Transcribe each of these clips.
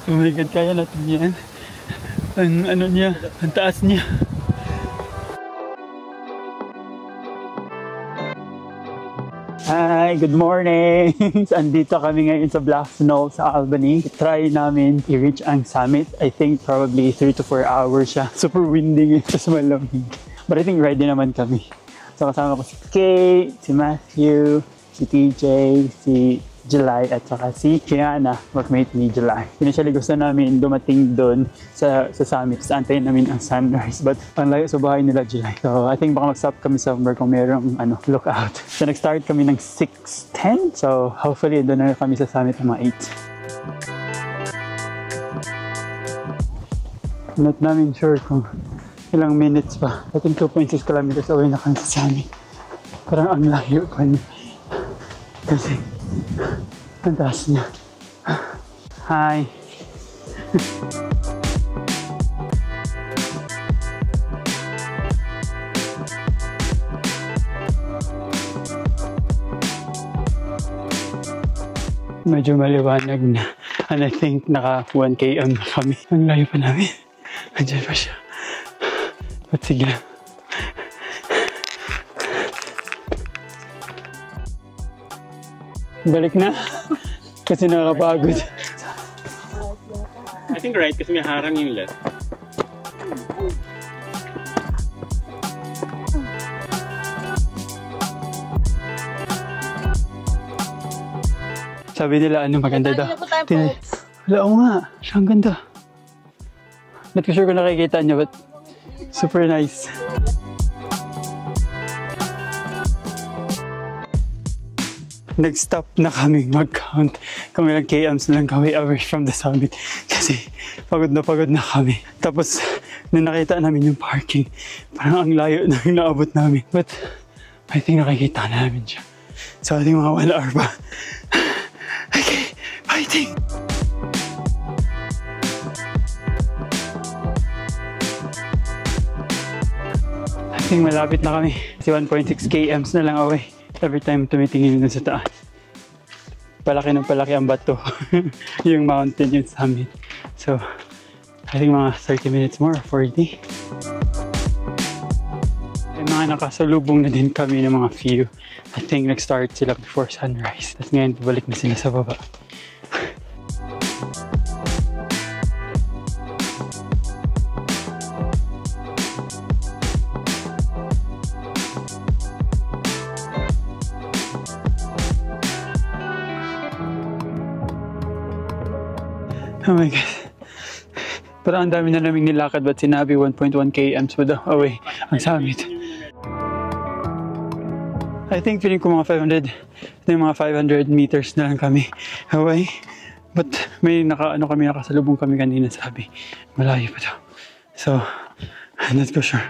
Oh my God, kaya natin yan. Ang ano niya, ang taas niya. Hi, good morning! Andito kami ngayon sa Black Snow sa Albany. Try namin i-reach ang summit. I think probably 3 to 4 hours siya. Super windy tapos malamig. But I think ready naman kami. So kasama ko si Kate, si Matthew, si TJ, si July at saka si Kiana, workmate ni July. Initially gusto namin dumating doon sa summit. Sa antayin namin ang sunrise. But ang layo sa bahay nila July. So I think baka mag-stop kami somewhere kung merong lookout. So nag-start kami ng 6:10. So hopefully doon na kami sa summit ng mga 8. Not namin sure kung ilang minutes pa. I think 2.6 kilometers away na kami sa summit. Parang ang layo pa niya. Kasi ang taas niya. Hi! Medyo maliwanag na. And I think naka 1 km na kami. Ang layo pa namin. Andiyan pa siya. But sige lang. Balik na. Kasi nakakapagod. I think right kasi may harang yung left. Sabi nila maganda daw. Wala o nga. Siya ang ganda. Not ko sure kung nakikita niyo but super nice. Nag-stop na kami mag-count kung ilang kms na lang kami away from the summit kasi pagod na kami. Tapos nung nakita namin yung parking, parang ang layo na yung naabot namin. But I think nakikita na namin siya. So I think mga 1 hour pa. Okay, fighting! I think malapit na kami. Kasi 1.6 kms na lang away. Every time tumitingin dun sa taas. Palaki ng palaki ang bato. Yung mountain, yung summit. So, I think mga 30 minutes more, 40. May mga nakasalubong na din kami ng mga few. I think nag-start sila before sunrise. Tapos ngayon, pabalik na sila sa baba. Oh my God. Parang ang dami na naming nilakad but sinabi 1.1 km pa daw away ang summit. I think feeling ko mga 500 meters na lang kami away. But may kami nakasalubong kami kanina sabi. Malayo pa daw. So, I'm not so sure.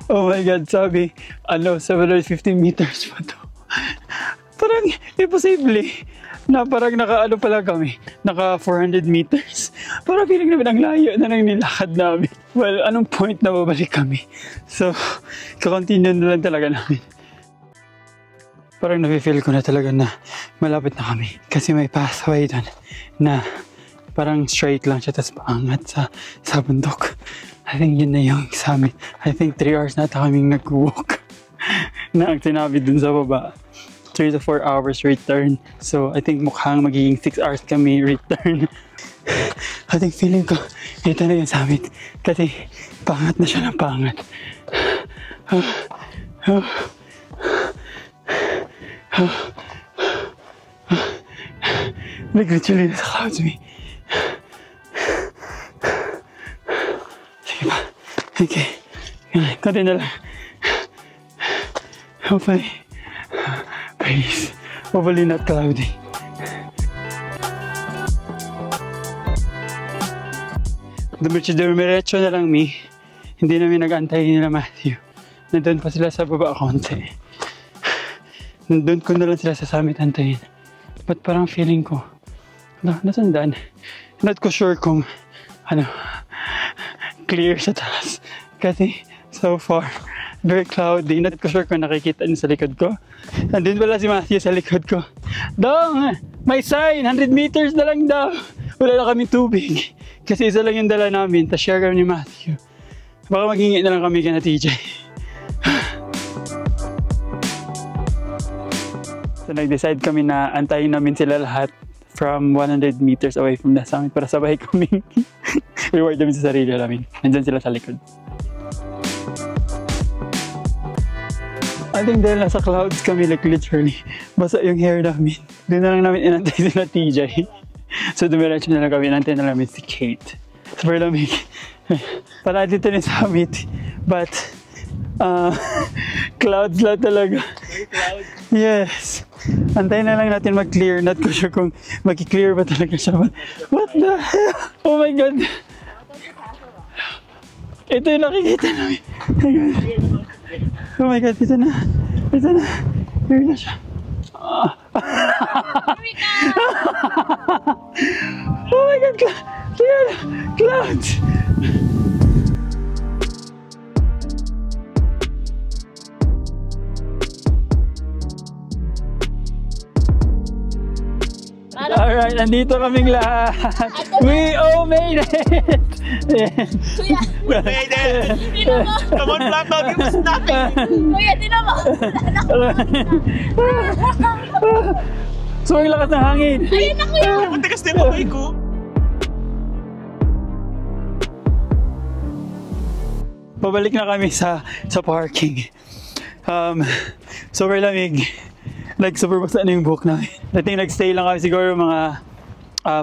Oh my God, sabi, 750 meters pa to. Parang imposible na parang naka pala kami, naka 400 meters. Parang feeling namin ang layo na nang nilakad namin. Well, anong point na babalik kami? So, kakontinue na lang talaga namin. Parang nafe-feel ko na talaga na malapit na kami. Kasi may pathway doon na parang straight lang siya, tapos paangat sa bundok. I think yun na yung summit. I think 3 hours na kaming nag-walk. Na ang sinabi dun sa baba. 3 to 4 hours return. So I think mukhang magiging 6 hours kami return. I think feeling ko, ito na yung summit. Kasi pangat na siya ng pangat. Like literally nasa clouds me. Okay, konti na lang. Hopefully, please, hopefully not cloudy. Dumiretso na lang hindi namin nag-antay nila Matthew. Nandun pa sila sa baba konti. Nandun ko na lang sila sa summit antayin. But parang feeling ko, nasaan daan? Not ko sure kung clear sa taas. Kasi so far, very cloudy. Not ko sure kung nakikita niyo sa likod ko. Nandun pala si Matthew sa likod ko. Dong! May sign! 100 meters na lang daw! Wala na kami tubig. Kasi isa lang yung dala namin. Tapos share kami ni Matthew. Baka maghingi na lang kami kina TJ. So nag-decide kami na antayin namin sila lahat from 100 meters away from the summit para sabay kami reward namin sa sarili namin. Nandyan sila sa likod. I think dahil nasa clouds kami, like literally, basa yung hair namin. Doon na lang namin inantay sila TJ. So dumiretso na lang kami, inantay na namin si Kate. Super lamig. Para dito ni summit. But, clouds lang talaga. Yes. Antayin na lang natin mag-clear. Not ko sure kung mag-clear ba talaga siya. What the hell? Oh my God. Ito yung nakikita namin. Oh my God, ito na. Ito na. Here na siya. Oh my God, clouds! Alright, nandito kaming lahat. We all made it! Kuya! We made it! Come on, Black Dog, you must nothing! Kuya, di na mo! So, ang lakas ng hangin! Ayun na, kuya! Matigas din ang ko. Pabalik na kami sa parking. Super lamig. Like, super basa na yung buhok namin. I think nagstay lang kami siguro mga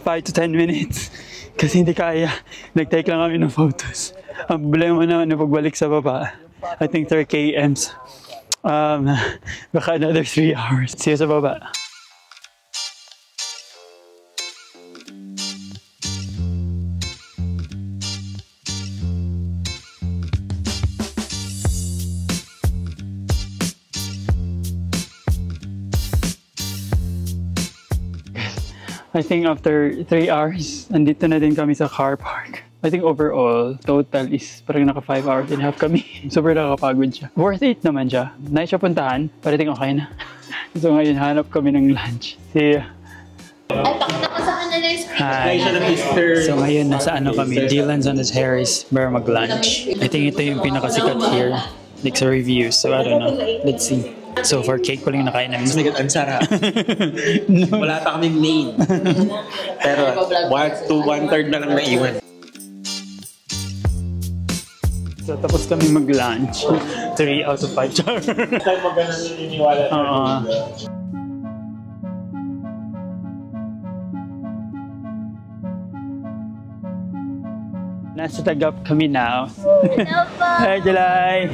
5 to 10 minutes. Kasi hindi kaya. Nag-take lang kami ng photos. Ang problema naman yung pagbalik sa baba. I think 3 kms. Baka another 3 hours. See you sa baba. I think after 3 hours, andito na din kami sa car park. I think overall, total is parang naka 5 hours and a half kami. Super nakakapagod siya. Worth it naman siya. Nice siya puntahan, pero I think okay na. So ngayon, hanap kami ng lunch. See ya. Ay, pakita ko sa kanila yung screen. Hi. So ngayon, nasa ano kami, Dylan's on his Harris para mag-lunch. I think ito yung pinakasikat here. Like sa reviews, so I don't know. Let's see. So for cake ko lang nakain namin. Ang sarap. Wala pa kaming main. Pero 1/3 na lang naiwan. So tapos kami mag-lunch. 3 out of 5 char. Saan mo ganun naniniwala? Nasa Tagap kami now. Hello po! Hi, July!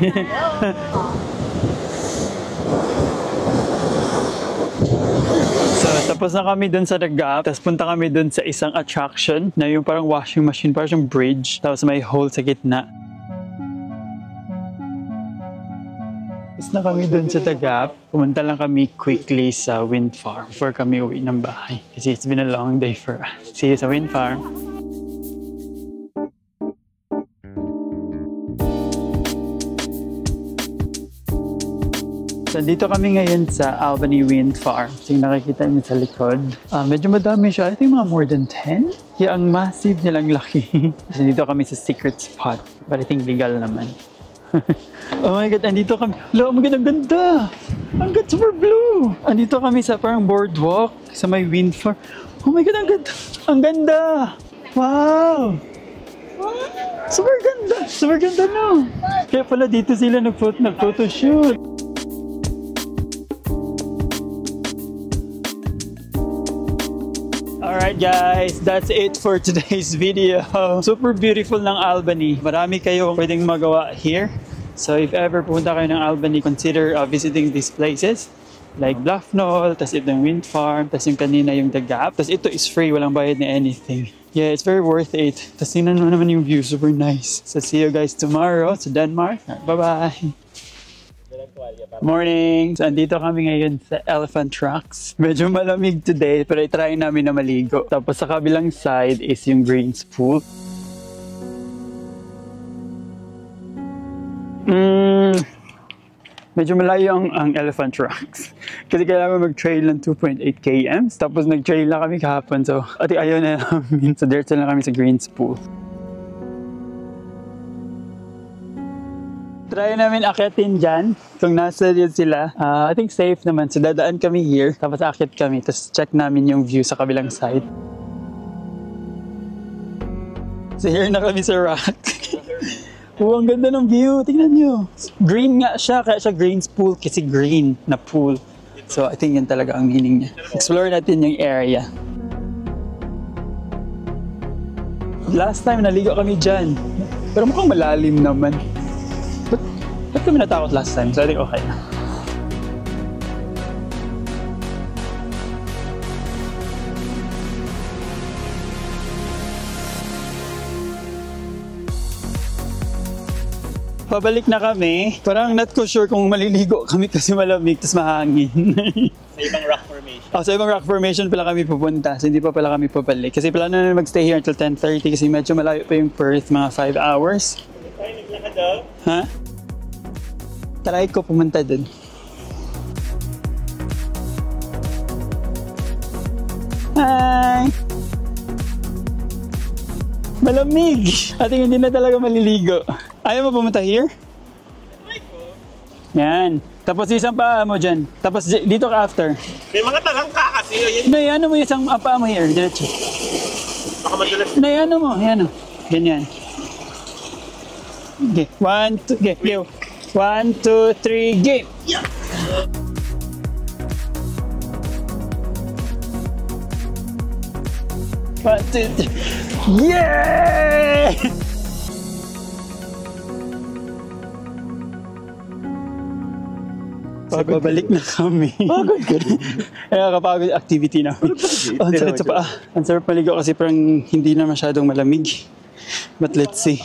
So, tapos na kami dun sa Tagap. Tapos punta kami dun sa isang attraction na yung parang washing machine, parang siyang bridge. Tapos may hole sa gitna. Tapos na kami dun sa Tagap. Pumunta lang kami quickly sa wind farm before kami uwi ng bahay. Kasi it's been a long day for us. See you sa wind farm. So, dito kami ngayon sa Albany Wind Farm. So, yung nakikita niyo sa likod. Medyo madami siya. I think mga more than 10. Kaya ang massive nilang laki. So, dito kami sa secret spot. But I think legal naman. Oh my God, andito kami. Lo, ang ganda! Ang ganda, super blue! Andito kami sa parang boardwalk sa may wind farm. Oh my God, ang ganda! Ang ganda! Wow! Super ganda! Super ganda, no? Kaya pala dito sila nag-photoshoot. Alright guys, that's it for today's video. Super beautiful ng Albany. Marami kayong pwedeng magawa here. So if ever pupunta kayo ng Albany, consider visiting these places. Like Bluff Knoll, tas ito yung wind farm, tas yung kanina yung The Gap. Tas ito is free, walang bayad na anything. Yeah, it's very worth it. Tas tingnan mo naman yung view, super nice. So see you guys tomorrow sa Denmark. Bye-bye! Morning! So, andito kami ngayon sa Elephant Rocks. Medyo malamig today, pero i-try namin na maligo. Tapos sa kabilang side is yung Greens Pool. Medyo malayo ang Elephant Rocks. Kasi kailangan mag-trail ng 2.8 km. Tapos nag-trail na kami kahapon. So, ayaw na namin. So, diretso na kami sa Greens Pool. Try namin akyatin dyan. Kung nasa yun sila. I think safe naman. So, dadaan kami here. Tapos akyat kami. Tapos check namin yung view sa kabilang side. So, here na kami sa rock. Oh, ang ganda ng view. Tingnan nyo. Green nga siya. Kaya siya Greens Pool kasi green na pool. So, I think yan talaga ang meaning niya. Explore natin yung area. Last time, naligo kami dyan. Pero mukhang malalim naman. Ba't kami natakot last time? So, I think okay na. Pabalik na kami. Parang not ko sure kung maliligo kami kasi malamig tapos mahangin. Sa ibang rock formation. Sa ibang rock formation pala kami pupunta. So hindi pa pala kami pabalik. Kasi plano na magstay here until 10:30 kasi medyo malayo pa yung Perth, mga 5 hours. Tayo naglakad daw. Ha? Try ko pumunta dun. Hi! Malamig! Ating hindi na talaga maliligo. Ayaw mo pumunta here? Yan. Tapos isang paa mo dyan. Tapos dito ka after. May mga talangka kasi. Nay, ano mo isang paa mo here? Diretso. Baka madulas. Nay, ano mo? Yan o. Ganyan. Okay. 1, 2, okay. Go. 1, 2, 3, game! Yeah. One, two, three. Yeah! Pabalik na kami. Pagod ka rin. Nakakapagod activity namin. Ang sarap sa paa. Ang sarap maligo kasi parang hindi na masyadong malamig. But let's see.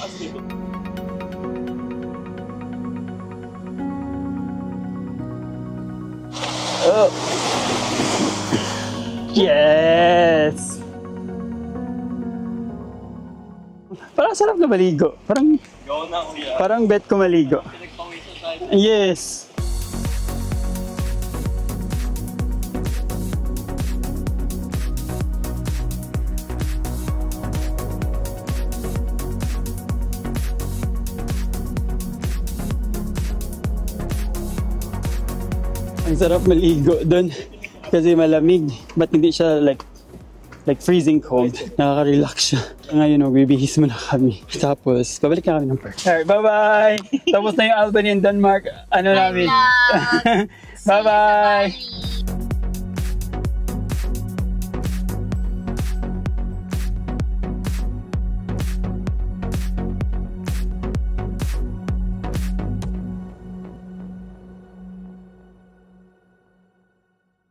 Oh. Yes! Parang sarap na maligo. Parang bet ko maligo. Yes! Ang sarap maligo doon kasi malamig, but hindi siya like freezing cold. Nakaka-relax siya. Ngayon, magbibihis muna kami. Tapos, babalik na kami ng Perth. Alright, bye-bye! Tapos na yung Albany and Denmark. Ano namin? Bye-bye!